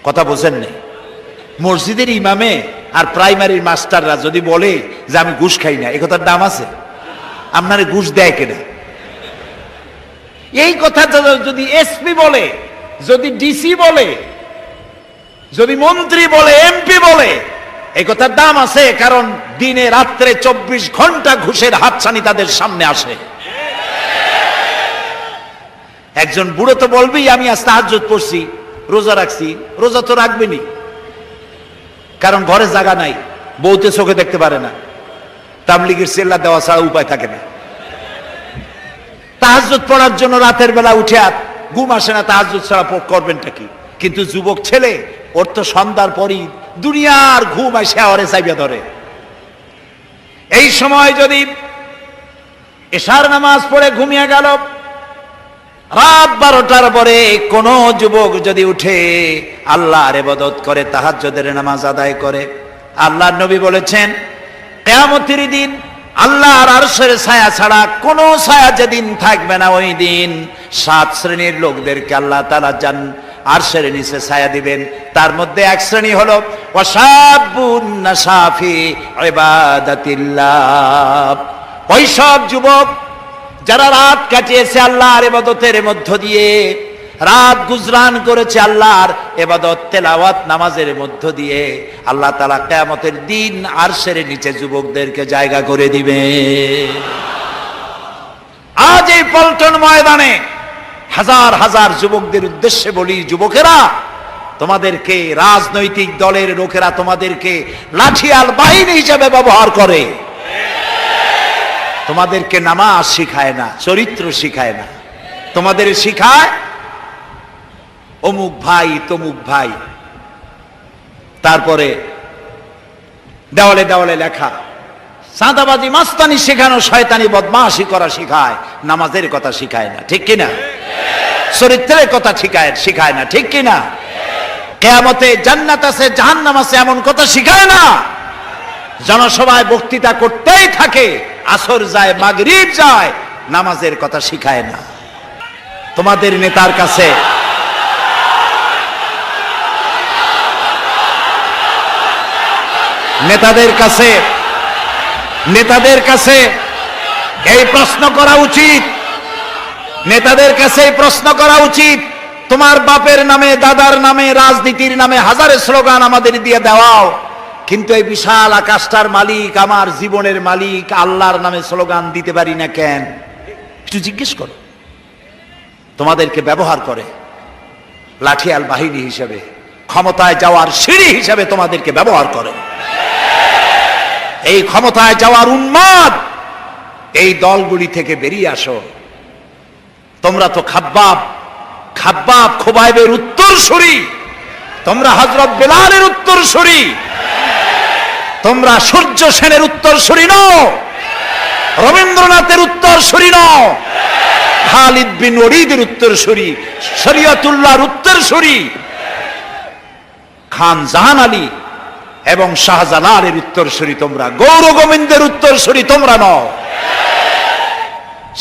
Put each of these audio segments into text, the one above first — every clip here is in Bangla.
কথা বোঝেন নাই? মসজিদের ইমামে আর প্রাইমারির মাস্টাররা যদি বলে যে আমি ঘুষ খাই না, এই কথার দাম আছে? আপনারে ঘুষ দেয় কিনা? এই কথা যদি এসপি বলে, যদি ডিসি বলে, যদি মন্ত্রী বলে, এমপি বলে, এই কথার দাম আছে। কারণ দিনে রাত্রে 24 ঘন্টা ঘুষের হাতছানি তাদের সামনে আসে। একজন বুড়ো তো বলবেই আমি আজ তাহাজ্জুদ পড়ছি, রোজা রাখছি। রোজা তো রাখবেনি, কারণ ঘরে জায়গা নাই, বউতে চোখে দেখতে পারে না, তাবলীগের সেল্লা দেওয়া ছাড়া উপায় থাকে না। তাহাজ্জুদ পড়ার জন্য রাতের বেলা উঠে আর ঘুম আসে না, তাহাজ্জুদ ছাড়া করবেনটা কি? কিন্তু যুবক ছেলে, ওর তো সন্ধ্যার পরই দুনিয়ার ঘুম আসে ওরে চাইবিয়া ধরে। এই সময় যদি এশার নামাজ পড়ে ঘুমিয়ে গেল, রাত 12টার পরে কোন যুবক যদি উঠে আল্লাহর ইবাদত করে, তাহাজ্জুদের নামাজ আদায় করে, আল্লাহর নবী বলেছেন কিয়ামতের দিন আল্লাহর আরশের ছায়া ছাড়া কোন ছায়া যেদিন থাকবে না, ওই দিন 7 শ্রেণীর লোকদেরকে আল্লাহ তাআলা আরশের নিচে ছায়া দিবেন। তার মধ্যে এক শ্রেণী হলো ওয়াশাবুন নাশাফি ইবাদাতিল্লাহ, ওই সব যুবক যারা রাত কাটিয়েছে আল্লাহর ইবাদতের মধ্য দিয়ে, রাত গুজরান করেছে আল্লাহর ইবাদত তেলাওয়াত নামাজের মধ্য দিয়ে। আল্লাহ তাআলা কিয়ামতের দিন আরশের নিচে যুবকদেরকে জায়গা করে দিবে। আজ এই পল্টন ময়দানে হাজার হাজার যুবকদের উদ্দেশ্যে বলি, যুবকেরা, তোমাদেরকে রাজনৈতিক দলের লোকেরা তোমাদেরকে লাঠিয়াল বাহিনী হিসেবে ব্যবহার করে। তোমাদেরকে নামাজ শিখায় না, চরিত্র শিখায় না, তোমাদের শিখায় অমুক ভাই তমুক ভাই, তারপরে দেওয়ালে দেওয়ালে লেখা চাঁদাবাজি মাস্তানি শেখানো, শয়তানি বদমাশি করা শিখায়, নামাজের কথা শিখায় না, ঠিক কিনা? চরিত্রের কথা শিখায় না, ঠিক কিনা? কিয়ামতে জান্নাত আছে জাহান্নাম আছে এমন কথা শিখায় না। জনসভায় বক্তৃতা করতেই থাকে, আসর যায় মাগরিব যায়, নামাজের কথা শিখায় না। তোমাদের নেতার কাছে নেতাদের কাছে এই প্রশ্ন করা উচিত, নেতাদের কাছে এই প্রশ্ন করা উচিত, তোমার বাপের নামে দাদার নামে রাজনীতির নামে হাজারে স্লোগান আমাদের দিয়ে দেওয়াও, কিন্তু এই বিশাল আকাশটার মালিক, আমার জীবনের মালিক আল্লাহর নামে স্লোগান দিতে পারি না কেন? একটু জিজ্ঞেস করো। তোমাদেরকে ব্যবহার করে লাঠিয়াল বাহিনী হিসেবে, ক্ষমতায় যাওয়ার সিঁড়ি হিসেবে তোমাদেরকে ব্যবহার করে। এই ক্ষমতায় যাওয়ার উন্মাদ এই দলগুলি থেকে বেরিয়ে আসো। তোমরা তো খাব্বাব খোবাইবের উত্তরসূরি, তোমরা হযরত বেলালের উত্তরসূরি, তোমরা সূর্য সেনের উত্তরসূরি নও, রবীন্দ্রনাথের উত্তরসূরি নও, খালিদ বিন ওলীদের উত্তরসূরি, শরীয়তুল্লাহর উত্তরসূরি, খান জাহান আলী এবং শাহজালালের উত্তরসূরি তোমরা, গৌর গোবিন্দের উত্তরসূরি তোমরা নও।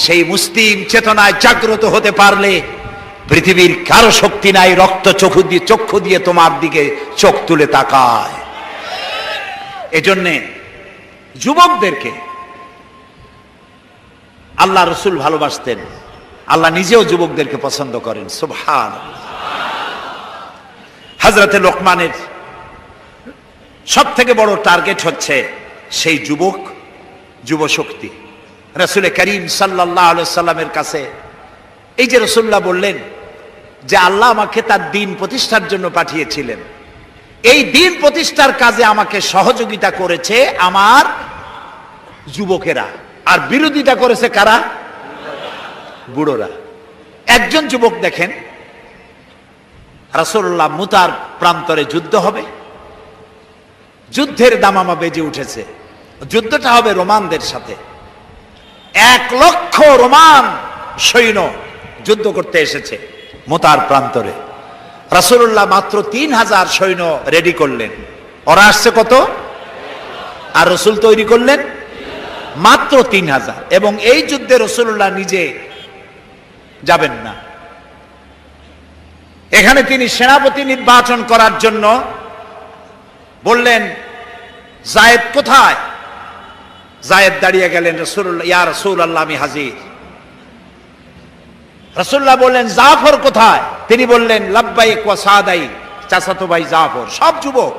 সেই মুসলিম চেতনায় জাগ্রত হতে পারলে পৃথিবীর কারো শক্তি নাই রক্ত চক্ষু দিয়ে তোমার দিকে চোখ তুলে তাকায়। এজন্যে যুবকদেরকে আল্লাহ রসুল ভালোবাসতেন, আল্লাহ নিজেও যুবকদেরকে পছন্দ করেন। সুবহানাল্লাহ। হযরতে লোকমানের সব থেকে বড় টার্গেট হচ্ছে সেই যুবশক্তি। রাসূল করিম সাল্লাল্লাহু আলাইহি সাল্লামের কাছে এই যে রাসূলুল্লাহ বললেন যে আল্লাহ আমাকে তার দ্বীন প্রতিষ্ঠার জন্য পাঠিয়েছিলেন, এই দ্বীন প্রতিষ্ঠার কাজে আমাকে সহযোগিতা করেছে আমার যুবকেরা, আর বিরোধিতা করেছে কারা? বুড়োরা। একজন যুবক দেখেন, রাসূলুল্লাহ মুতার প্রান্তরে যুদ্ধ হবে, যুদ্ধের দামামা বেজে উঠেছে, যুদ্ধটা হবে রোমানদের সাথে। 1,00,000 রোমান সৈন্য যুদ্ধ করতে এসেছে মুতার প্রান্তরে। রাসূলুল্লাহ মাত্র 3,000 সৈন্য রেডি করলেন। ওরা আসছে কত? আর রাসূল তৈরি করলেন মাত্র 3,000। এবং এই যুদ্ধে রাসূলুল্লাহ নিজে যাবেন না, এখানে তিনি সেনাপতি নির্বাচন করার জন্য বললেন, যায়েদ কোথায়? যায়েদ দাঁড়িয়ে গেলেন, রাসূলুল্লাহ, ইয়া রাসূলুল্লাহ, আমি হাজির। রাসূলুল্লাহ বললেন, জাফর কোথায়? তিনি বললেন, লাব্বাইক ওয়া সাদাইক, চাচাতো ভাই জাফর, সব যুবক,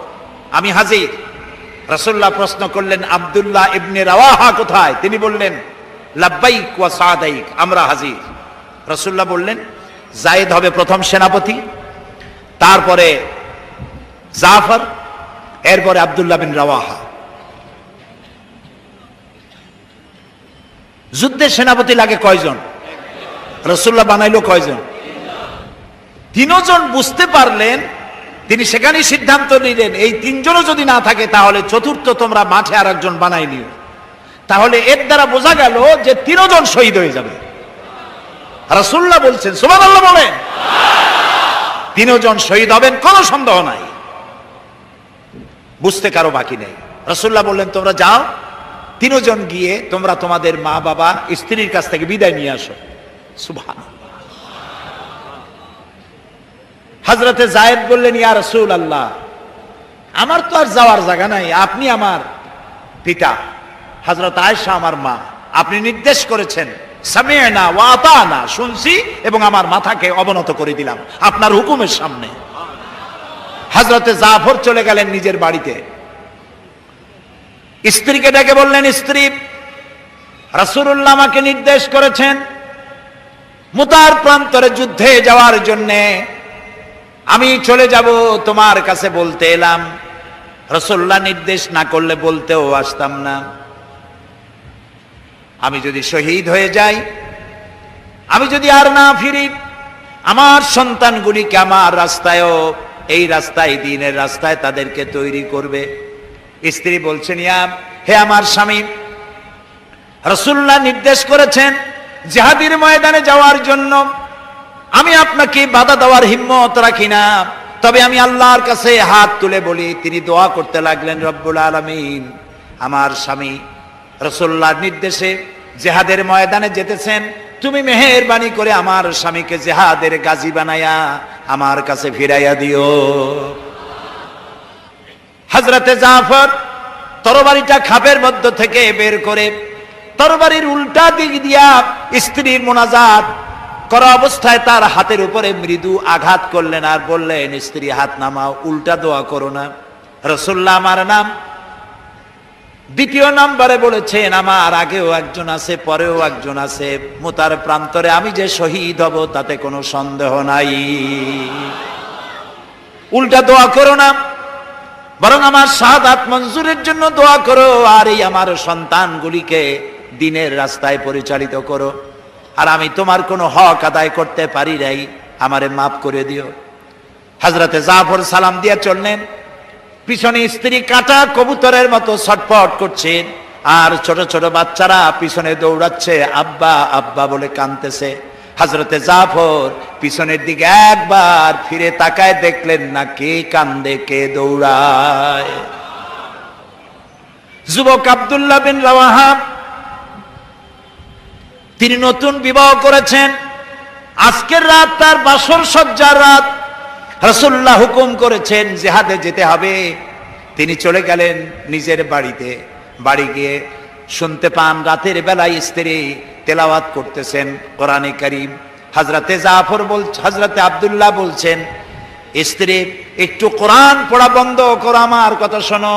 আমি হাজির। রাসূলুল্লাহ প্রশ্ন করলেন, আব্দুল্লাহ ইবনে রাওয়াহা কোথায়? তিনি বললেন, লাব্বাইক ওয়া সাদাইক, আমরা হাজির। রাসূলুল্লাহ বললেন, যায়েদ হবে প্রথম সেনাপতি, তারপরে জাফর, এরপরে আব্দুল্লাহ বিন রাওয়াহা। যুদ্ধের সেনাপতি লাগে কয়জন? রাসূলুল্লাহ বানাইলো কয়জন? তিনজন। বুঝতে পারলেন, তিনি সেখানেই সিদ্ধান্ত নিলেন, এই তিনজনও যদি না থাকে তাহলে চতুর্থ তোমরা মাঠে আর একজন বানাই নিও। তাহলে এর দ্বারা বোঝা গেল যে তিনজন শহীদ হয়ে যাবে। রাসূলুল্লাহ বলছেন, সুবহানাল্লাহ বলেন, তিনজন শহীদ হবেন, কোনো সন্দেহ নাই, বুঝতে কারো বাকি নেই। রাসূলুল্লাহ বললেন, তোমরা যাও, তিনজন গিয়ে তোমরা তোমাদের মা বাবা স্ত্রীর কাছ থেকে বিদায় নিয়ে আসো। সুবহানাল্লাহ। হযরতে যায়েদ বললেন, ইয়া রাসূলুল্লাহ, আমার তো আর যাওয়ার জায়গা নাই, আপনি আমার পিতা, হযরত আয়েশা আমার মা, আপনি নির্দেশ করেছেন, সামি'না ওয়া আতানা, শুনছি এবং আমার মাথাকে অবনত করে দিলাম আপনার হুকুমের সামনে। হযরতে জাফর চলে গেলেন নিজের বাড়িতে, স্ত্রীকে ডেকে বললেন, স্ত্রী, রাসূলুল্লাহ আমাকে নির্দেশ করেছেন মুতার প্রান্তরে যুদ্ধে যাওয়ার জন্য, আমি চলে যাব, তোমার কাছে বলতে এলাম। রাসূলুল্লাহ নির্দেশ না করলে বলতেও আসতাম না। আমি যদি শহীদ হয়ে যাই, আমি যদি আর না ফিরি, আমার সন্তানগুলিকে আমার রাস্তায়ও, এই রাস্তায়, দ্বীনের রাস্তায় তাদেরকে তৈরি করবে। স্ত্রী বলছেন, হে আমার স্বামী, রাসূলুল্লাহ নির্দেশ করেছেন জিহাদের ময়দানে যাওয়ার জন্য, আমি আপনাকে বাধা দেওয়ার হিম্মত রাখি না, তবে আমি আল্লাহর কাছে হাত তুলে বলি। তিনি দোয়া করতে লাগলেন, রব্বুল আলামিন, আমার স্বামী রাসূলুল্লাহর নির্দেশে জিহাদের ময়দানে যেতেছেন, তুমি মেহেরবানি করে আমার স্বামীকে জিহাদের গাজী বানায়া আমার কাছে ফিরাইয়া দিও। হযরতে জাফর তরবারিটা খাপের মধ্য থেকে বের করে তরবারির উল্টা দিক দিয়া স্ত্রীর মোনাজাত করা অবস্থায় তার হাতের উপরে মৃদু আঘাত করলেন আর বললেন, স্ত্রী হাত নামাও, উল্টা দোয়া করো না। রাসূলুল্লাহ আমার নাম দ্বিতীয় নম্বরে বলেছেন, আমার আগেও একজন আছে, পরেও একজন আছে, মুতার প্রান্তরে আমি যে শহীদ হব তাতে কোনো সন্দেহ নাই, উল্টা দোয়া করো না, বরং আমার শাহাদাত মঞ্জুরের জন্য দোয়া করো, আর এই আমার সন্তানগুলিকে দ্বীনের রাস্তায় পরিচালিত করো, আর আমি তোমার কোনো হক আদায় করতে পারি নাই, আমারে মাফ করে দিও। হযরতে জাফর সালাম দিয়ে চললেন, পিছনে স্ত্রী কাটা কবুতরের মতো ছটফট করছে, আর ছোট ছোট বাচ্চারা পিছনে দৌড়াচ্ছে, আব্বা আব্বা বলে কাঁদতেছে। হযরতে জাফর পিছনের দিকে একবার ফিরে তাকায়, দেখলেন না কে কান্দে কে দৌড়ায়। যুবক আব্দুল্লাহ বিন রাওয়াহা, তিনি নতুন বিবাহ করেছেন, আজকের রাত তার বাসর সজ্জার রাত। রাসূলুল্লাহ হুকুম করেছেন জিহাদে যেতে হবে। তিনি চলে গেলেন নিজের বাড়িতে। বাড়ি গিয়ে শুনতে পান রাতের বেলায় স্ত্রী তেলাওয়াত করতেছেন কোরআনে কারীম। হযরতে আব্দুল্লাহ বলছেন, স্ত্রী একটু কোরআন পড়া বন্ধ করো, আমার কথা শোনো,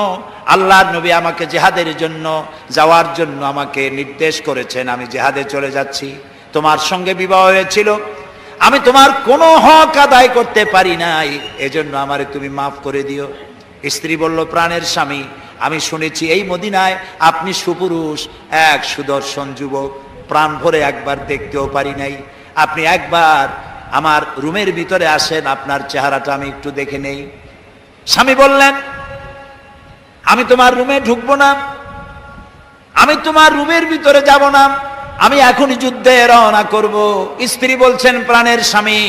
আল্লাহর নবী আমাকে জিহাদের জন্য যাওয়ার জন্য আমাকে নির্দেশ করেছেন, আমি জিহাদে চলে যাচ্ছি। তোমার সঙ্গে বিবাহ হয়েছিল, আমি তোমার কোনো হক আদায় করতে পারি নাই, এজন্য আমারে তুমি মাফ করে দিও। স্ত্রী বলল, প্রাণের স্বামী, আমি শুনেছি এই মদিনায় আপনি সুপুরুষ, এক সুদর্শন যুবক, প্রাণ ভরে একবার দেখতেও পারি নাই, আপনি একবার আমার রুমের ভিতরে আসেন, আপনার চেহারাটা আমি একটু দেখে নেই। স্বামী বললেন, আমি তোমার রুমে ঢুকবো না, আমি তোমার রুমের ভিতরে যাব না, আমি এখনই যুদ্ধে রওনা করব। স্ত্রী বলছেন, প্রাণের স্বামী,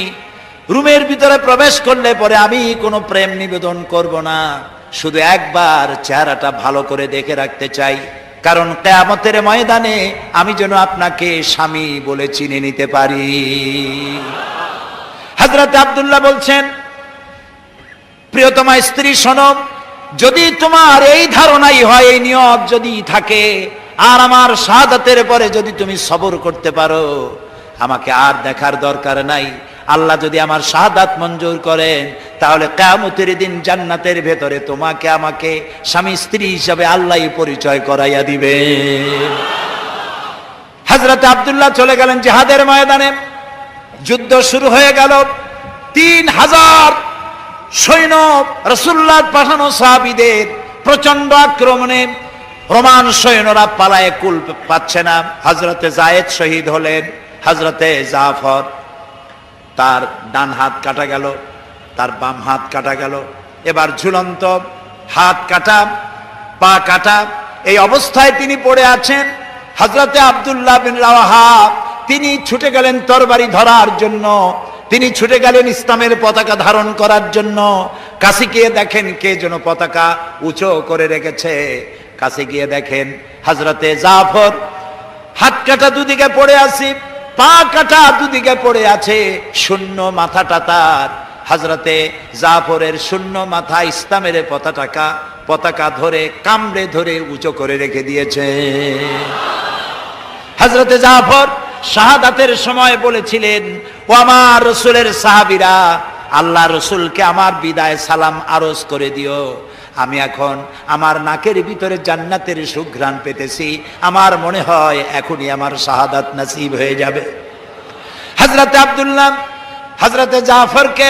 রুমের ভিতরে প্রবেশ করলে পরে আমি কোনো প্রেম নিবেদন করব না, শুধু একবার চেহারাটা ভালো করে দেখে রাখতে চাই, কারণ কিয়ামতের ময়দানে আমি যেন আপনাকে স্বামী বলে চিনে নিতে পারি। হযরত আব্দুল্লাহ বলছেন, প্রিয়তমা স্ত্রী শোনো, যদি তোমার এই ধারণাই হয়, এই নিয়ত যদি থাকে, আর আমার শাহাদাতের পরে যদি তুমি সবর করতে পারো, আমাকে আর দেখার দরকার নাই। আল্লাহ যদি আমার শাহাদাত মঞ্জুর করেন, তাহলে কিয়ামতের দিন জান্নাতের ভেতরে তোমাকে আমাকে স্বামী স্ত্রী হিসাবে আল্লাহই পরিচয় করাইয়া দিবে। হযরত আব্দুল্লাহ চলে গেলেন জিহাদের ময়দানে। যুদ্ধ শুরু হয়ে গেল। 3000 সৈন্য রাসূলুল্লাহর পাঠানো সাহাবীদের প্রচন্ড আক্রমণে রোমান সৈন্যরা পালায়ে কুল পাচ্ছে না। হযরতে যায়েদ শহীদ হলেন। হযরতে জাফর, তার ডান হাত কাটা গেল, তার বাম হাত কাটা গেল, এবার ঝুলন্ত, হাত কাটা, পা কাটা, এই অবস্থায় তিনি পড়ে আছেন। হযরতে আব্দুল্লাহ বিন রাওয়াহা তিনি ছুটে গেলেন তরবারি ধরার জন্য, তিনি ছুটে গেলেন ইসলামের পতাকা ধারণ করার জন্য। কাছে গিয়ে দেখেন কে যেন পতাকা উঁচু করে রেখেছে। কাছে গিয়ে দেখেন হযরতে জাফর হাত কাটা দুদিকে পড়ে আছে, পা কাটা দুদিকে পড়ে আছে, শূন্য মাথাটা তার। হযরতে জাফরের শূন্য মাথা ইসলামের পতাকা ধরে কামড়ে ধরে উঁচু করে রেখে দিয়েছে। হযরতে জাফর শাহাদাতের সময় বলেছিলেন, ও আমার রাসূলের সাহাবীরা, আল্লাহ রাসূলকে আমার বিদায় সালাম আরজ করে দিও। আমি এখন আমার নাকের ভিতরে জান্নাতের সুঘ্রাণ পেতেছি, আমার মনে হয় এখনই আমার শাহাদাত নসিব হয়ে যাবে। হযরতে আব্দুল্লাহ হযরতে জাফরকে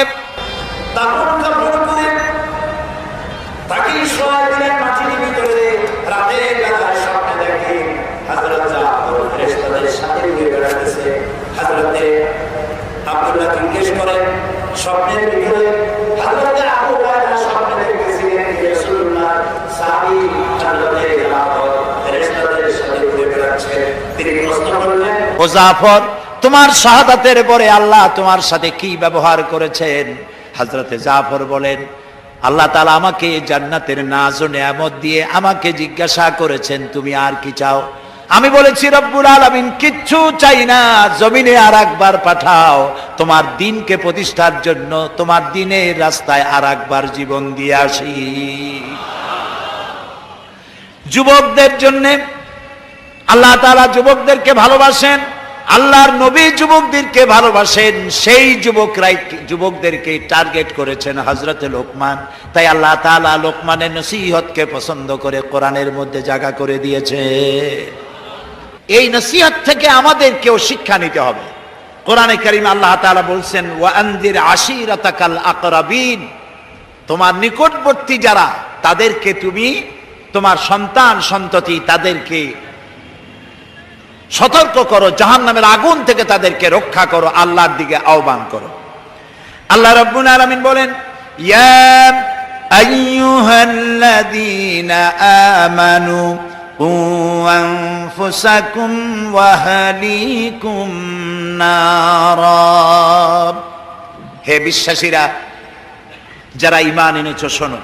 মাটির ভিতরে রাতের বেলায় স্বপ্নে দেখে হযরত জাফর ফেরেশতাদের সাথে ঘুরে বেড়াতেছে। হযরতে আব্দুল্লাহ জিজ্ঞেস করেন, স্বপ্নের ভিতরে হযরতে আবু হুরায়রা স্বপ্নে দেখতেছিলেন রাসূলুল্লাহ সাহাবী হযরতে জাফর ফেরেশতাদের সাথে ঘুরে বেড়াচ্ছে। তিনি প্রশ্ন করলেন, ও জাফর, তোমার শাহাদাতের পরে আল্লাহ তোমার সাথে কি ব্যবহার করেছেন? হযরতে জাফর বলেন, আল্লাহ তাআলা আমাকে জান্নাতের নাজ ও নেয়ামত দিয়ে আমাকে জিজ্ঞাসা করেছেন, তুমি আর কি চাও? আমি বলেছি, রব্বুল আলামিন কিচ্ছু চাই না, জমিনে আর একবার পাঠাও তোমার দ্বীনকে প্রতিষ্ঠার জন্য, তোমার দ্বীনের রাস্তায় আর একবার জীবন দিয়ে আসি। যুবকদের জন্য আল্লাহ তাআলা যুবকদেরকে ভালোবাসেন, আল্লাহর নবী যুবকদেরকে ভালোবাসেন। সেই যুবকদেরকে টার্গেট করেছেন হযরতে লোকমান। তাই আল্লাহ তাআলা লোকমানের নসিহতকে পছন্দ করে কোরআনের মধ্যে জায়গা করে দিয়েছে। এই নসিহত থেকে আমাদেরকেও শিক্ষা নিতে হবে। কোরআনে কারীমে আল্লাহ তাআলা বলছেন, ওয়া আনজির আশীরাতাকাল আকরাবিন, তোমার নিকটবর্তী যারা তাদেরকে তুমি, তোমার সন্তান সন্ততি তাদেরকে সতর্ক করো, জাহান্নামের আগুন থেকে তাদেরকে রক্ষা করো, আল্লাহর দিকে আহ্বান করো। আল্লাহ রাব্বুল আলামিন বলেন, ইয়া আইয়ুহাল্লাযীনা আমানু কু আনফুসাকুম ওয়া আহলিকুম নারা, হে বিশ্বাসীরা যারা ঈমান এনেছো শোনো,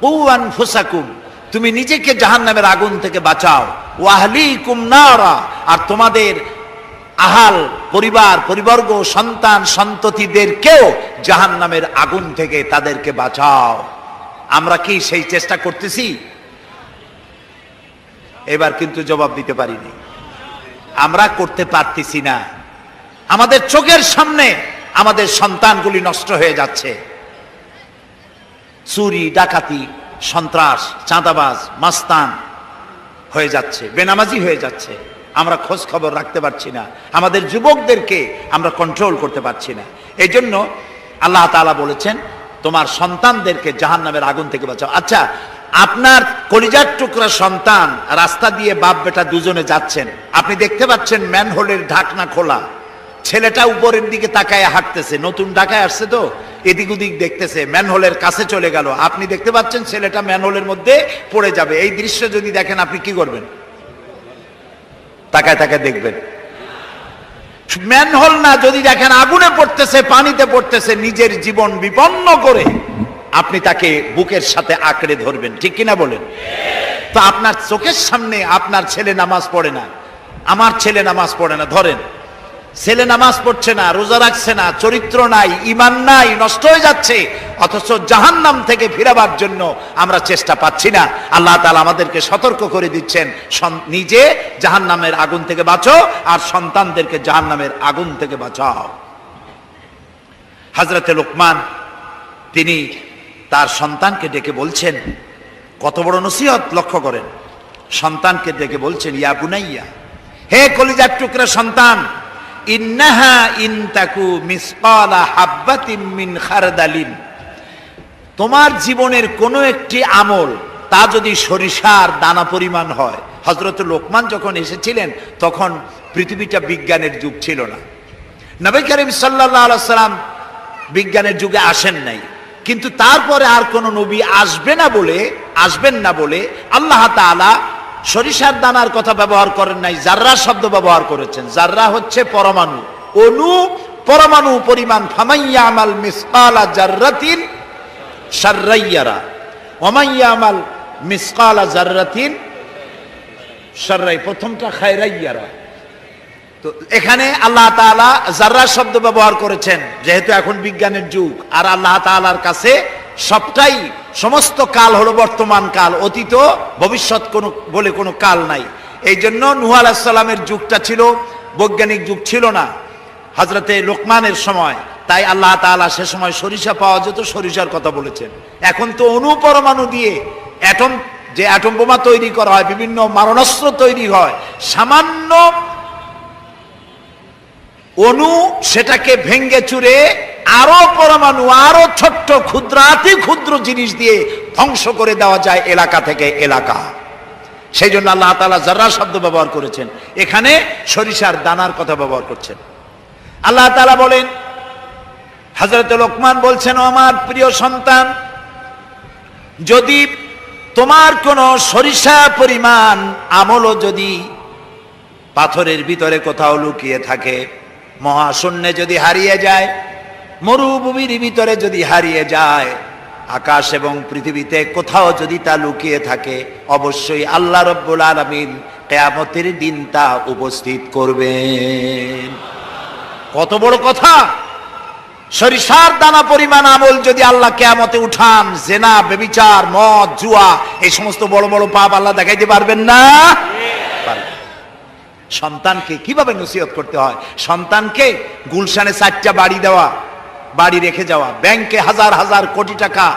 কু আনফুসাকুম, তুমি নিজেকে জাহান্নামের আগুন থেকে বাঁচাও, ওয়া আহলিকুম নারা, আর তোমাদের আহাল পরিবর্গ সন্তান সন্ততিদেরকেও জাহান্নামের আগুন থেকে তাদেরকে বাঁচাও। আমরা কি সেই চেষ্টা করতেছি? এবার কিন্তু জবাব দিতে পারিনি, আমরা করতে পারতেছি না। আমাদের চোখের সামনে আমাদের সন্তানগুলি নষ্ট হয়ে যাচ্ছে, চুরি ডাকাতি সন্ত্রাস চাঁদাবাজ মাস্তান হয়ে যাচ্ছে, বেনামাজি হয়ে যাচ্ছে। আমরা খোঁজ খবর রাখতে পারছি না, আমাদের যুবকদেরকে আমরা কন্ট্রোল করতে পারছি না। এই জন্য আল্লাহ তাআলা বলেছেন, তোমার সন্তানদেরকে জাহান্নামের আগুন থেকে বাঁচাও। আচ্ছা, আপনার কলিজার টুকরা সন্তান রাস্তা দিয়ে বাপ বেটা দুজনে যাচ্ছেন, আপনি দেখতে পাচ্ছেন ম্যানহোলের ঢাকনা খোলা, ছেলেটা উপরের দিকে তাকায় হাঁটতেছে, নতুন ঢাকায় আসছে তো এদিক ওদিক দেখতেছে, ম্যানহোলের কাছে চলে গেল, আপনি দেখতে পাচ্ছেন ছেলেটা ম্যানহোলের মধ্যে পড়ে যাবে। এই দৃশ্য যদি দেখেন আপনি কি করবেন? তাকায় তাকায় দেখবেন। ম্যানহোল না, যদি দেখেন আগুনে পড়তেছে, পানিতে পড়তেছে, নিজের জীবন বিপন্ন করে আপনি তাকে বুকের সাথে আঁকড়ে ধরবেন, ঠিক কিনা বলেন? তো আপনার চোখের সামনে আপনার ছেলে নামাজ পড়ে না, আমার ছেলে নামাজ পড়ে না, ধরেন ছেলে নামাজ পড়ছে না, রোজা রাখছে না, চরিত্র নাই, ঈমান নাই, নষ্ট হয়ে যাচ্ছে, অথচ জাহান্নাম থেকে ফিরাবার জন্য আমরা চেষ্টা পাচ্ছি না। আল্লাহ তাআলা আমাদেরকে সতর্ক করে দিচ্ছেন, নিজে জাহান্নামের আগুন থেকে বাঁচো আর সন্তানদেরকে জাহান্নামের আগুন থেকে বাঁচাও। হযরতে লোকমান তিনি তার সন্তানকে ডেকে বলছেন, কত বড় নসিহত লক্ষ্য করেন। সন্তানকে ডেকে বলছেন, ইয়া বুনাইয়া, হে কলিজার টুকরা সন্তান, ইন্নাহা ইনতাকু মিসকালা হাব্বাতিন মিন খারদালিন, তোমার জীবনের কোনো একটি আমল তা যদি সরিষার দানা পরিমাণ হয়। হযরত লোকমান যখন এসেছিলেন তখন পৃথিবীটা বিজ্ঞানের যুগ ছিল না। নবী করিম সাল্লাল্লাহু আলাইহি সাল্লাম বিজ্ঞানের যুগে আসেন নাই, কিন্তু তারপরে আর কোন নবী আসবেন না বলে আল্লাহ তাআলা সরিষার দানার কথা ব্যবহার করেন নাই, জাররা শব্দ ব্যবহার করেছেন। জাররা হচ্ছে পরমাণু, অণু, পরমাণু পরিমাণ। ফামাইয়া আমাল মিসকালা জাররাতিন শাররাইয়ারা ওমাইয়া আমাল মিসকালা জাররাতিন শাররাই, প্রথমটা খায়রাইয়ারা। তো এখানে আল্লাহ তাআলা জাররা শব্দ ব্যবহার করেছেন, যেহেতু এখন বিজ্ঞানের যুগ, আর আল্লাহ তাআলার কাছে সবটাই, সমস্ত কাল হলো বর্তমান কাল, অতীত ভবিষ্যৎ বলে কোনো কাল নাই। এই জন্য নূহ আলাইহিস সালামের যুগটা ছিল বৈজ্ঞানিক যুগ, ছিল না হযরতে লোকমানের সময়। তাই আল্লাহ তাআলা সে সময় সরিষা পাওয়া যেত, সরিষার কথা বলেছেন। এখন তো অণু পরমাণু দিয়ে অ্যাটম বোমা তৈরি করা হয়, বিভিন্ন মারণাস্ত্র তৈরি হয়, সামান্য অণু সেটাকে ভেঙ্গে চুরে আরো পরমাণু, আরো ছোট্ট ক্ষুদ্রাতি ক্ষুদ্র জিনিস দিয়ে ধ্বংস করে দেওয়া যায় এলাকা থেকে এলাকা। সেই জন্য আল্লাহ তাআলা জাররা শব্দ ব্যবহার করেছেন, এখানে সরিষার দানার কথা ব্যবহার করছেন। আল্লাহ তাআলা বলেন, হযরত লোকমান বলছেন, ও আমার প্রিয় সন্তান, যদি তোমার কোনো সরিষা পরিমাণ আমলও যদি পাথরের ভিতরে কোথাও লুকিয়ে থাকে, মহাশূন্যে যদি হারিয়ে যায়, মরুভূমির ভিতরে যদি হারিয়ে যায়, আকাশ এবং পৃথিবীতে কোথাও যদি তা লুকিয়ে থাকে, অবশ্যই আল্লাহ রাব্বুল আলামিন কিয়ামতের দিন তা উপস্থিত করবেন। কত বড় কথা! সরিষার দানা পরিমাণ আমল যদি আল্লাহ কিয়ামতে উঠান, জেনা, ব্যভিচার, মদ, জুয়া, এই সমস্ত বড় বড় পাপ আল্লাহ দেখাইতে পারবেন না? সন্তানকে কিভাবে নসিহত করতে হয়, সন্তানকে গুলশানে 4টা বাড়ি রেখে যাওয়া, ব্যাংকে হাজার হাজার কোটি টাকা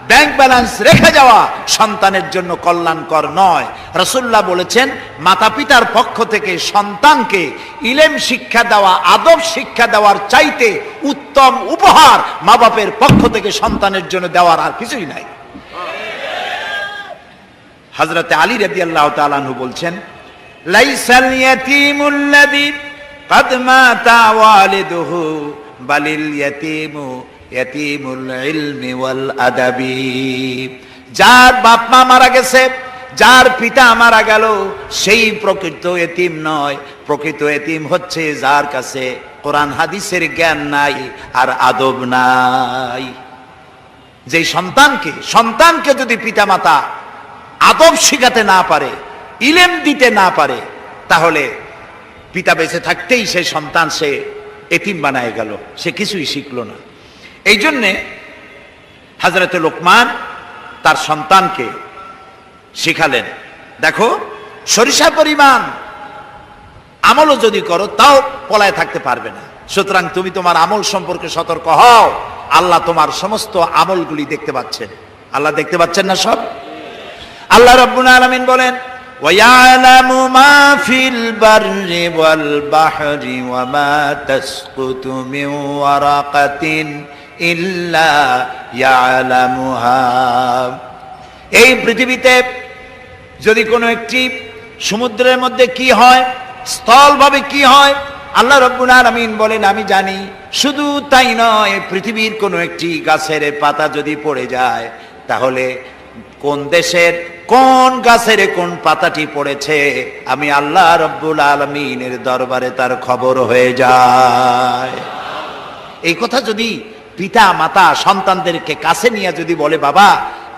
ব্যাংক ব্যালেন্স রেখে যাওয়া সন্তানের জন্য কল্যাণকর নয়। রাসূলুল্লাহ বলেছেন, মাতা পিতার পক্ষ থেকে সন্তানকে ইলম শিক্ষা দেওয়া, আদব শিক্ষা দেওয়ার চাইতে উত্তম উপহার মা বাপের পক্ষ থেকে সন্তানের জন্য দেওয়ার আর কিছুই নাই। হযরতে আলী রাদিয়াল্লাহু তাআলা আনহু বলছেন, লাইসাল ইয়াতীমুল্লাযী ক্বাদ মাতা ওয়ালিদুহু বালিল ইয়াতীমু ইয়াতীমুল ইলমি ওয়াল আদাবি। যার বাপ মা মারা গেছে, যার পিতা মারা গেল, সেই প্রকৃত এতিম নয়। প্রকৃত এতিম হচ্ছে যার কাছে কোরআন হাদিসের জ্ঞান নাই আর আদব নাই। যে সন্তানকে যদি পিতামাতা আদব শিখাতে না পারে, ইলম দিতে না পারে, তাহলে পিতা বেঁচে থাকতেই সেই সন্তান সে এতিম বানায় গেল, সে কিছুই শিখলো না। এই জন্যে হযরতে লোকমান তার সন্তানকে শিখালেন, দেখো সরিষা পরিমাণ আমলও যদি করো তাও পলায় থাকতে পারবে না। সুতরাং তুমি তোমার আমল সম্পর্কে সতর্ক হও। আল্লাহ তোমার সমস্ত আমলগুলি দেখতে পাচ্ছেন। আল্লাহ দেখতে পাচ্ছেন না সব? আল্লাহ রাব্বুল আলামিন বলেন, وَيَعْلَمُ مَا فِي الْبَرِّ وَالْبَحْرِ وَمَا تَسْقُطُ مِنْ وَرَقَةٍ إِلَّا يَعْلَمُهَا। এই পৃথিবীতে যদি কোনো একটি সমুদ্রের মধ্যে কি হয়, স্থলভাবে কি হয়, আল্লাহ রাব্বুল আলামিন বলেন আমি জানি। শুধু তাই নয়, পৃথিবীর কোনো একটি গাছের পাতা যদি পড়ে যায়, তাহলে কোন দেশের কোন গাছের কোন পাতাটি পড়েছে আমি আল্লাহ রাব্বুল আলামিনের দরবারে তার খবর হয়ে যায়। এই কথা যদি পিতা মাতা সন্তানদেরকে কাছে নিয়ে যদি বলে, বাবা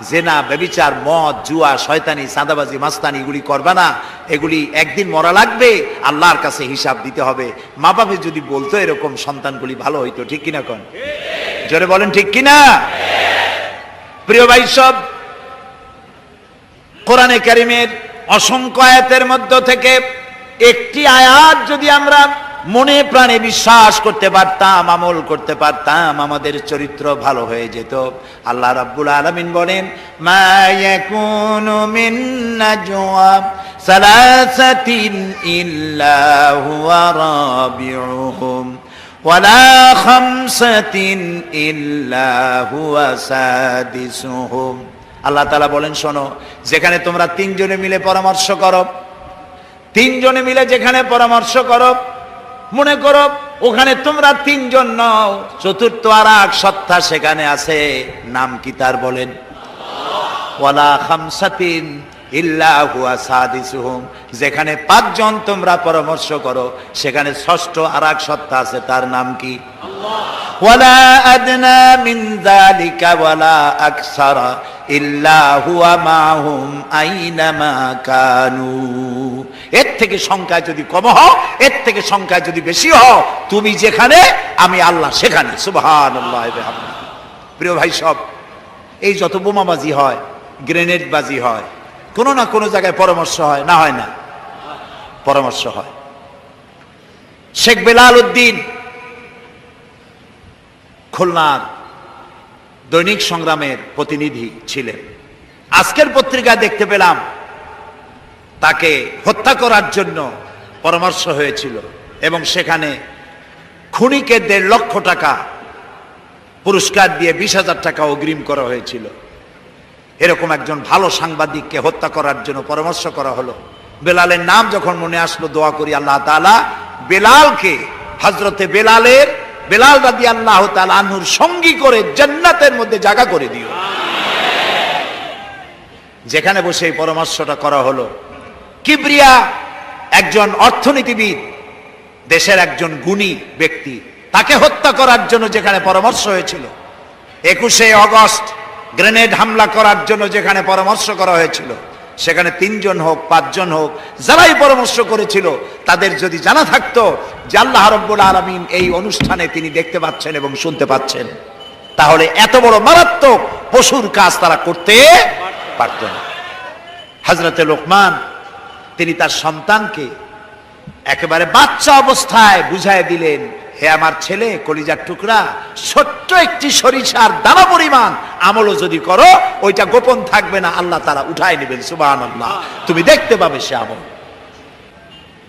জেনা, ব্যভিচার, মদ, জুয়া, শয়তানি, চাঁদাবাজি, মাস্তানি এগুলি করবা না। এগুলি একদিন মরা লাগবে, আল্লাহর কাছে হিসাব দিতে হবে। মা বাবা যদি বলতো এরকম, সন্তানগুলি ভালো হইতো। ঠিক কিনা কোন? জোরে বলেন ঠিক কিনা? প্রিয় ভাই সব, কোরআনে কারিমের অসংখ্য আয়াতের মধ্য থেকে একটি আয়াত যদি আমরা মনে প্রাণে বিশ্বাস করতে পারতাম, আমল করতে পারতাম, আমাদের চরিত্র ভালো হয়ে যেত। আল্লাহ রাব্বুল আলামিন বলেন, মা ইয়াকুনু মিন নাজওয়া সালাসাতিন ইল্লা হুয়া রাবিউহুম ওয়ালা খামসাতিন ইল্লা হুয়া সাদিসুহুম। আল্লাহ তাআলা বলেন, শোনো, যেখানে তোমরা তিনজনে মিলে পরামর্শ করো, তিনজনে মিলে যেখানে পরামর্শ করো, মনে করো ওখানে তোমরা তিনজন নও, চতুর্থ আর এক সত্তা সেখানে আছে, নাম কি তার? বলেন, ওয়ালা খামসাতিন ইল্লা হুয়া সাদিসুহুম। যেখানে পাঁচজন তোমরা পরামর্শ করো, সেখানে ষষ্ঠ আর এক সত্তা আছে, তার নাম কি? ওয়ালা আদনা মিন যালিকা ওয়ালা আকসারা ইল্লা হুয়া মাহুম আইনামা কানু। এর থেকে সংখ্যায় যদি কম হও, এর থেকে সংখ্যায় যদি বেশি হও, তুমি যেখানে, আমি আল্লাহ সেখানে। সুবহানাল্লাহ। প্রিয় ভাই সব, এই যত বোমাবাজি হয়, গ্রেনেড বাজি হয়, কোনো না কোনো জায়গায় পরামর্শ হয় না? হয় না? পরামর্শ হয়। শেখ বেলাল উদ্দিন খুলনার দৈনিক সংগ্রামের প্রতিনিধি ছিলেন। আজকের পত্রিকায় দেখতে পেলাম তাকে হত্যা করার জন্য পরামর্শ হয়েছিল এবং সেখানে খুনিকে 1.5 লক্ষ টাকা পুরস্কার দিয়ে 20,000 টাকা অগ্রিম করা হয়েছিল। এরকম একজন ভালো সাংবাদিককে হত্যা করার জন্য পরামর্শ করা হলো। বেলালের নাম যখন মনে আসলো, দোয়া করি আল্লাহ তাআলা বেলালকে, হযরতে বেলাল রাদিয়াল্লাহু তাআলা আনহুর সঙ্গী করে জান্নাতের মধ্যে জায়গা করে দিও। যেখানে বসে এই পরামর্শটা করা হলো, কিবরিয়া একজন অর্থনীতিবিদ, দেশের একজন গুণী ব্যক্তি, তাকে হত্যা করার জন্য যেখানে পরামর্শ হয়েছিল, 21শে আগস্ট গ্রেনেড হামলা করার জন্য যেখানে পরামর্শ করা হয়েছিল, সেখানে 3 জন হোক 5 জন হোক, যারাই পরামর্শ করেছিল, তাদের যদি জানা থাকতো যে আল্লাহ রাব্বুল আলামিন এই অনুষ্ঠানে তিনি দেখতে পাচ্ছেন এবং শুনতে পাচ্ছেন, তাহলে এত বড় মারাত্মক পশুর কাজ তারা করতে পারত না। হযরতে লোকমান তিনি তার সন্তানকে একেবারে বাচ্চা অবস্থায় বুঝায় দিলেন, হে আমার ছেলে, কলিজার টুকরা, ছোট্ট একটি সরিষার দানা পরিমাণ আমলও যদি করো, ওইটা গোপন থাকবে না, আল্লাহ তাআলা উঠায় নেবেন। সুবহানাল্লাহ। তুমি দেখতে পাবে সে আমল।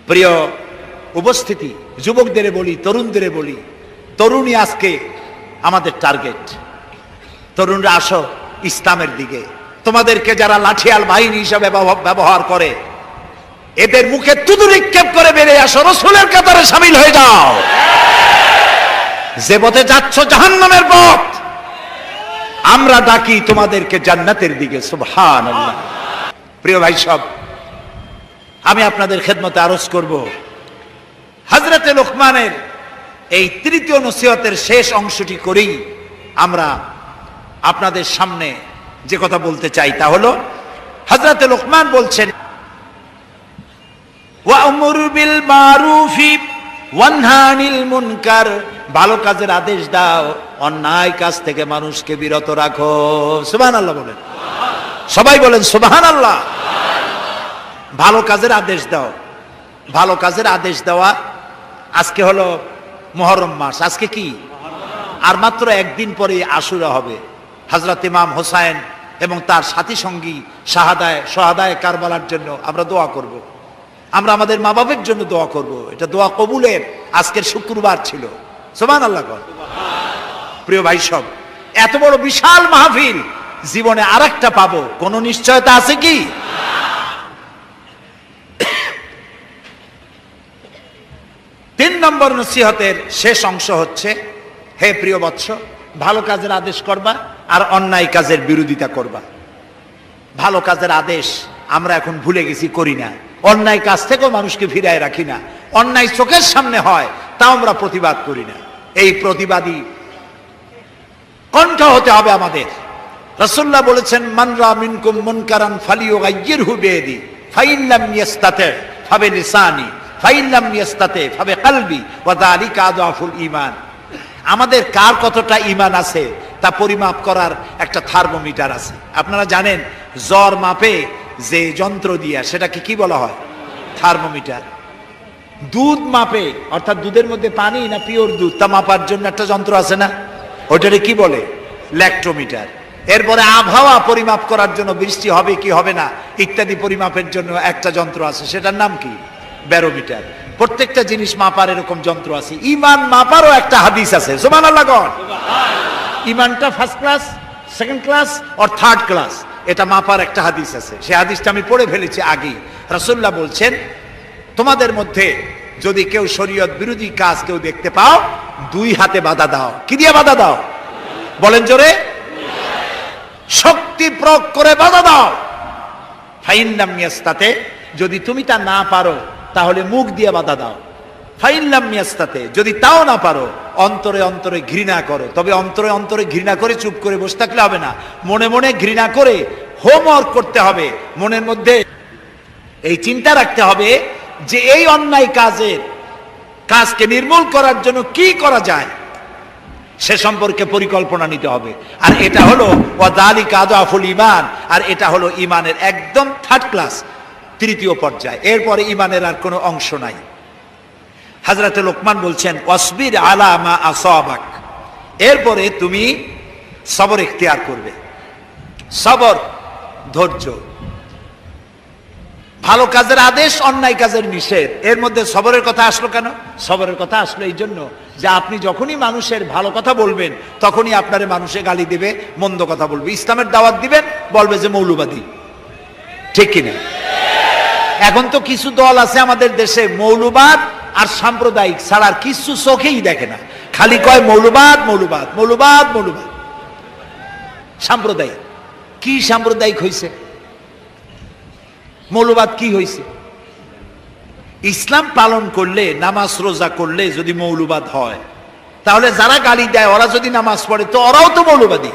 প্রিয় উপস্থিতি, যুবকদের বলি, তরুণদের বলি, তরুণী আজকে আমাদের টার্গেট। তরুণরা আসো ইসলামের দিকে। তোমাদেরকে যারা লাঠিয়াল বাহিনী হিসাবে ব্যবহার করে, এদের মুখে তুতু নিক্ষেপ করে বেরিয়ে আসো, রাসূলের কাতারে শামিল হয়ে যাও। যে পথে যাচ্ছ জাহান্নামের পথ, আমরা ডাকি তোমাদেরকে জান্নাতের দিকে। সুবহানাল্লাহ। প্রিয় ভাই সব, আমি আপনাদের খেদমতে আরজ করব, হযরতে লোকমানের এই তৃতীয় নসিহতের শেষ অংশটি করেই আমরা আপনাদের সামনে যে কথা বলতে চাই তা হলো, হযরতে লোকমান বলছেন, ওয়া'মুর বিল মারুফি ওয়ানহা আনিল মুনকার। ভালো কাজের আদেশ দাও, অন্যায় কাজ থেকে মানুষকে বিরত রাখো। সুবহানাল্লাহ বলেন, সবাই বলেন সুবহানাল্লাহ। ভালো কাজের আদেশ দাও। ভালো কাজের আদেশ দেওয়া। আজকে হলো মুহররম মাস, আজকে কি? আর মাত্র একদিন পরে আশুরা হবে। হযরত ইমাম হোসাইন এবং তার সাথী সঙ্গী শাহাদায়ে কারবালার জন্য আমরা দোয়া করব। আমরা আমাদের মা বাবার জন্য দোয়া করব। এটা দোয়া কবুলের আজকের শুক্রবার ছিল। সুবহানাল্লাহ। প্রিয় ভাই সব, এত বড় বিশাল মাহফিল জীবনে আরেকটা পাবো, কোনো নিশ্চয়তা আছে কি? 3 নম্বর নসিহতের শেষ অংশ হচ্ছে, হে প্রিয় বৎস, ভালো কাজের আদেশ করবা আর অন্যায় কাজের বিরোধিতা করবা। ভালো কাজের আদেশ আমরা এখন ভুলে গেছি, করি না। অন্যায় কাজ থেকেও মানুষকে ফিরায় রাখি না। অন্যায় চোখের সামনে হয়, তাও আমরা প্রতিবাদ করি না। এই প্রতিবাদী কণ্ঠ হতে হবে আমাদের। রাসূলুল্লাহ বলেছেন, মান রা মিনকুম মুনকারান ফালিয়ুগাইয়িরহু বিয়াদি ফাইন লাম ইয়াস্তাতি ফাবিলিসানি ফাইন লাম ইয়াস্তাতি ফাবিকলবি ওয়া যালিকা আযআফুল ঈমান। আমাদের কার কতটা ঈমান আছে তা পরিমাপ করার একটা থার্মোমিটার আছে। আপনারা জানেন জ্বর মাপে যে যন্ত্র দিয়া, সেটাকে কি বলা হয়? থার্মোমিটার। দুধ মাপে, অর্থাৎ দুধের মধ্যে পানি না পিওর দুধ তা মাপার জন্য একটা যন্ত্র আছে না, ওটারে কি বলে? ল্যাক্টোমিটার। এরপরে আবহাওয়া পরিমাপ করার জন্য, বৃষ্টি হবে কি হবে না ইত্যাদি পরিমাপের জন্য একটা যন্ত্র আছে, সেটার নাম কি? ব্যারোমিটার। প্রত্যেকটা জিনিস মাপার এরকম যন্ত্র আছে। ঈমান মাপারও একটা হাদিস আছে। সুবহানাল্লাহ গণ। ঈমানটা ফার্স্ট ক্লাস, সেকেন্ড ক্লাস আর থার্ড ক্লাস, এটা মাপার একটা হাদিস আছে। সেই হাদিসটা আমি পড়ে ফেলেছি আগেই। রাসূলুল্লাহ বলছেন, তোমাদের মধ্যে যদি কেউ শরীয়ত বিরোধী কাজ কেউ দেখতে পাও, দুই হাতে বাধা দাও। কি দিয়ে বাধা দাও? বলেন জোরে। শক্তি প্রয়োগ করে বাধা দাও। ফাইন লাম ইয়াস্তাতি, যদি তুমি তা না পারো তাহলে মুখ দিয়ে বাধা দাও। ফাইন লাম ইয়াস্তাতি, যদি তাও না পারো অন্তরে অন্তরে ঘৃণা করো। তবে অন্তরে অন্তরে ঘৃণা করে চুপ করে বসে থাকলে হবে না, মনে মনে ঘৃণা করে হোমওয়ার্ক করতে হবে। মনের মধ্যে এই চিন্তা রাখতে হবে যে এই অন্যায় কাজকে নির্মূল করার জন্য কি করা যায়, সে সম্পর্কে পরিকল্পনা নিতে হবে। আর এটা হলো ওয়াযালিকা আযআফুল ঈমান, আর এটা হলো ঈমানের একদম থার্ড ক্লাস, তৃতীয় পর্যায়। এরপরে ঈমানের আর কোনো অংশ নাই। হযরতে লোকমান বলছেন, ওয়াসবির আলা মা আসাবাক, এরপরে তুমি সবর ইখতিয়ার করবে। সবর, ধৈর্য। ভালো কাজের আদেশ, অন্যায় কাজের নিষেধ, এর মধ্যে সবরের কথা আসলো কেন? সবরের কথা আসলো এই জন্য যে আপনি যখনই মানুষের ভালো কথা বলবেন তখনই আপনারে মানুষে গালি দিবে, মন্দ কথা বলবে। ইসলামের দাওয়াত দিবেন, বলবে যে মৌলবাদী। ঠিক কিনা? এখন তো কিছু দল আছে আমাদের দেশে, মৌলবাদ আর সাম্প্রদায়িক ছাড়া আর কিছু চোখেই দেখে না, খালি কয় মৌলবাদ মৌলবাদ মৌলবাদ মৌলবাদ। সাম্প্রদায়িক কি? সাম্প্রদায়িক হইছে? মৌলবাদ কি হইছে? ইসলাম পালন করলে, নামাজ রোজা করলে যদি মৌলবাদ হয়, তাহলে যারা গালি দেয় ওরা যদি নামাজ পড়ে তো ওরাও তো মৌলবাদী।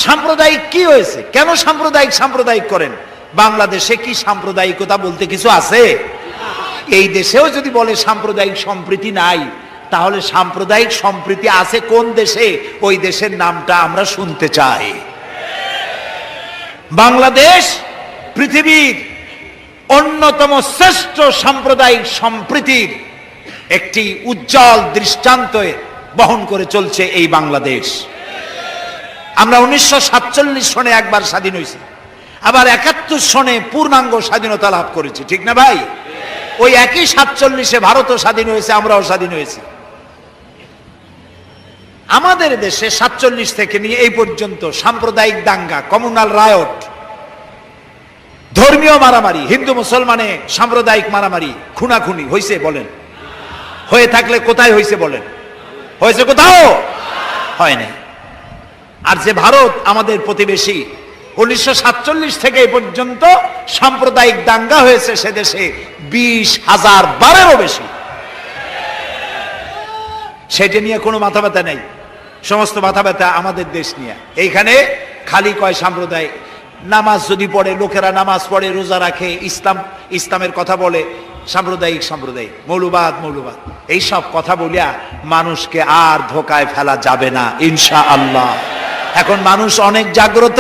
সাম্প্রদায়িক কি হয়েছে? কেন সাম্প্রদায়িক করেন? বাংলাদেশে কি সাম্প্রদায়িকতা বলতে কিছু আছে? এই দেশেও যদি বলে সাম্প্রদায়িক সম্প্রীতি নাই, তাহলে সাম্প্রদায়িক সম্প্রীতি আছে কোন দেশে? ওই দেশের নামটা আমরা শুনতে চাই। বাংলাদেশ পৃথিবীর অন্যতম শ্রেষ্ঠ সাম্প্রদায়িক সম্প্রীতির একটি উজ্জ্বল দৃষ্টান্ত বহন করে চলছে এই বাংলাদেশ। আমরা 1947 সনে একবার স্বাধীন হয়েছি, আবার 71 সনে পূর্ণাঙ্গ স্বাধীনতা লাভ করেছি। ঠিক না ভাই? ওই একই 47-এ ভারতও স্বাধীন হয়েছে, আমরাও স্বাধীন হয়েছি। আমাদের দেশে 47 থেকে নিয়ে এই পর্যন্ত সাম্প্রদায়িক দাঙ্গা, কমিউনাল রায়ট, ধর্মীয় মারামারি, হিন্দু মুসলমানে সাম্প্রদায়িক মারামারি, খুনাখুনি হয়েছে বলেন? হয়ে থাকলে কোথায় হয়েছে বলেন? হয়েছে কোথাও? হয় নাই। আর যে ভারত আমাদের প্রতিবেশী, 1947 থেকে এই পর্যন্ত সাম্প্রদায়িক দাঙ্গা হয়েছে সে দেশে 20,000 বারেরও বেশি। সেটা নিয়ে কোনো মাথা ব্যথা নেই, সমস্ত মাথা ব্যথা আমাদের দেশ নিয়ে। এইখানে খালি কয় সাম্প্রদায়িক। নামাজ যদি পড়ে, লোকেরা নামাজ পড়ে, রোজা রাখে, ইসলামের কথা বলে, সাম্প্রদায়িক মৌলবাদ এইসব কথা বলিয়া মানুষকে আর ধোকায় ফেলা যাবে না ইনশাআল্লাহ। এখন মানুষ অনেক জাগ্রত।